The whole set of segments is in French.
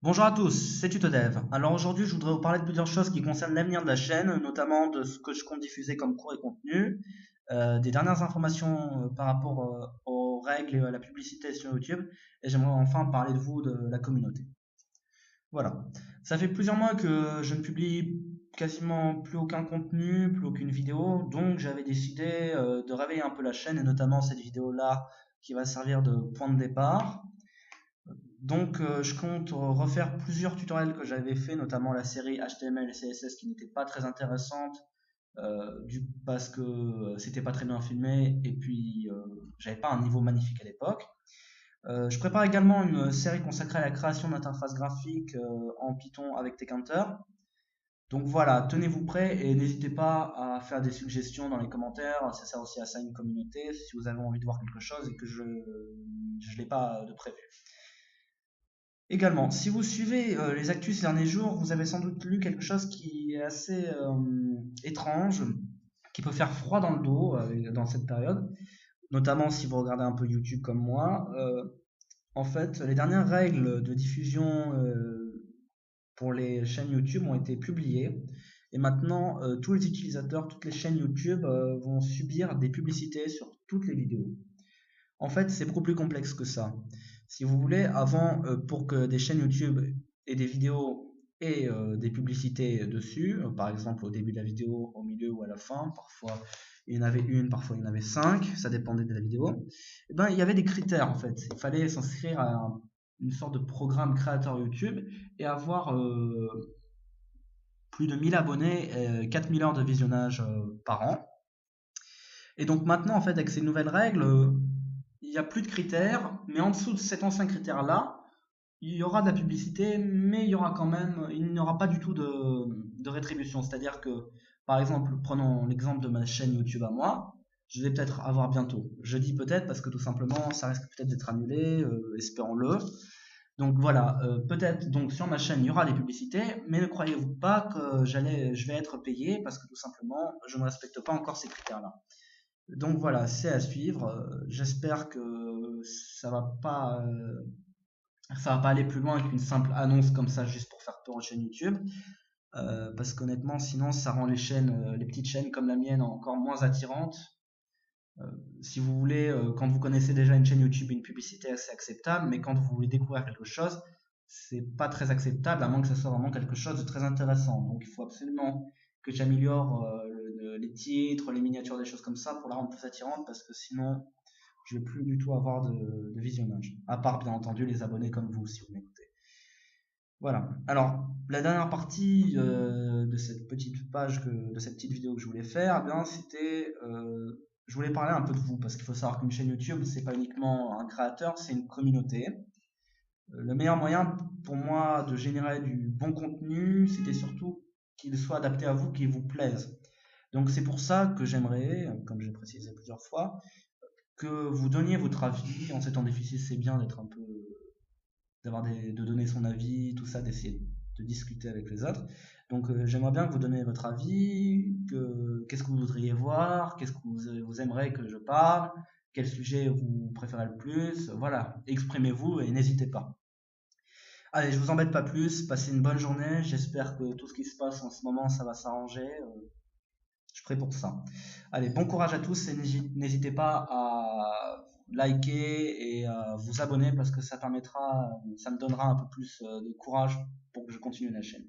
Bonjour à tous, c'est TutoDev. Alors aujourd'hui, je voudrais vous parler de plusieurs choses qui concernent l'avenir de la chaîne, notamment de ce que je compte diffuser comme cours et contenu, des dernières informations par rapport aux règles et à la publicité sur YouTube, et j'aimerais enfin parler de vous, de la communauté. Voilà. Ça fait plusieurs mois que je ne publie quasiment plus aucun contenu, plus aucune vidéo, donc j'avais décidé de réveiller un peu la chaîne, et notamment cette vidéo-là qui va servir de point de départ. Donc, je compte refaire plusieurs tutoriels que j'avais fait, notamment la série HTML et CSS qui n'était pas très intéressante parce que c'était pas très bien filmé et puis j'avais pas un niveau magnifique à l'époque. Je prépare également une série consacrée à la création d'interfaces graphiques en Python avec Tkinter. Donc voilà, tenez-vous prêts et n'hésitez pas à faire des suggestions dans les commentaires. Ça sert aussi à ça une communauté si vous avez envie de voir quelque chose et que je ne l'ai pas de prévu. Également, si vous suivez les actus ces derniers jours, vous avez sans doute lu quelque chose qui est assez étrange, qui peut faire froid dans le dos dans cette période, notamment si vous regardez un peu YouTube comme moi. En fait, les dernières règles de diffusion pour les chaînes YouTube ont été publiées. Et maintenant, tous les utilisateurs, toutes les chaînes YouTube vont subir des publicités sur toutes les vidéos. En fait, c'est beaucoup plus complexe que ça. Si vous voulez, avant, pour que des chaînes YouTube aient des vidéos et des publicités dessus, par exemple au début de la vidéo, au milieu ou à la fin, parfois il y en avait une, parfois il y en avait cinq, ça dépendait de la vidéo, et ben, il y avait des critères en fait. Il fallait s'inscrire à une sorte de programme créateur YouTube et avoir plus de 1000 abonnés et 4000 heures de visionnage par an. Et donc maintenant, en fait, avec ces nouvelles règles, il n'y a plus de critères, mais en dessous de cet ancien critère-là, il y aura de la publicité, mais il y aura quand même, il n'y aura pas du tout de rétribution. C'est-à-dire que, par exemple, prenons l'exemple de ma chaîne YouTube à moi, je vais peut-être avoir bientôt. Je dis peut-être parce que tout simplement, ça risque peut-être d'être annulé, espérons-le. Donc voilà, peut-être donc sur ma chaîne il y aura des publicités, mais ne croyez-vous pas que je vais être payé parce que tout simplement je ne respecte pas encore ces critères-là. Donc voilà, c'est à suivre. J'espère que ça va pas aller plus loin qu'une simple annonce comme ça juste pour faire peur aux chaînes YouTube. Parce qu'honnêtement, sinon ça rend les petites chaînes comme la mienne encore moins attirantes. Euh, Si vous voulez, quand vous connaissez déjà une chaîne YouTube, une publicité c'est acceptable, mais quand vous voulez découvrir quelque chose, c'est pas très acceptable à moins que ce soit vraiment quelque chose de très intéressant. Donc il faut absolument que j'améliore les titres, les miniatures, des choses comme ça pour la rendre plus attirante parce que sinon je vais plus du tout avoir de visionnage. À part bien entendu les abonnés comme vous si vous m'écoutez. Voilà. Alors, la dernière partie de cette petite de cette petite vidéo que je voulais faire, eh bien, c'était, je voulais parler un peu de vous, parce qu'il faut savoir qu'une chaîne YouTube, c'est pas uniquement un créateur, c'est une communauté. Le meilleur moyen pour moi de générer du bon contenu, c'était surtout qu'il soit adapté à vous, qu'il vous plaise. Donc c'est pour ça que j'aimerais, comme j'ai précisé plusieurs fois, que vous donniez votre avis. En ces temps difficiles, c'est bien d'être un peu de donner son avis, tout ça, d'essayer de discuter avec les autres. Donc j'aimerais bien que vous donniez votre avis, qu'est-ce que vous voudriez voir, qu'est-ce que vous aimeriez que je parle, quel sujet vous préférez le plus, voilà, exprimez-vous et n'hésitez pas. Allez, je vous embête pas plus, passez une bonne journée, j'espère que tout ce qui se passe en ce moment, ça va s'arranger, je prie pour ça. Allez, bon courage à tous et n'hésitez pas à liker et à vous abonner parce que ça me donnera un peu plus de courage pour que je continue la chaîne.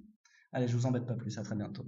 Allez, je vous embête pas plus, à très bientôt.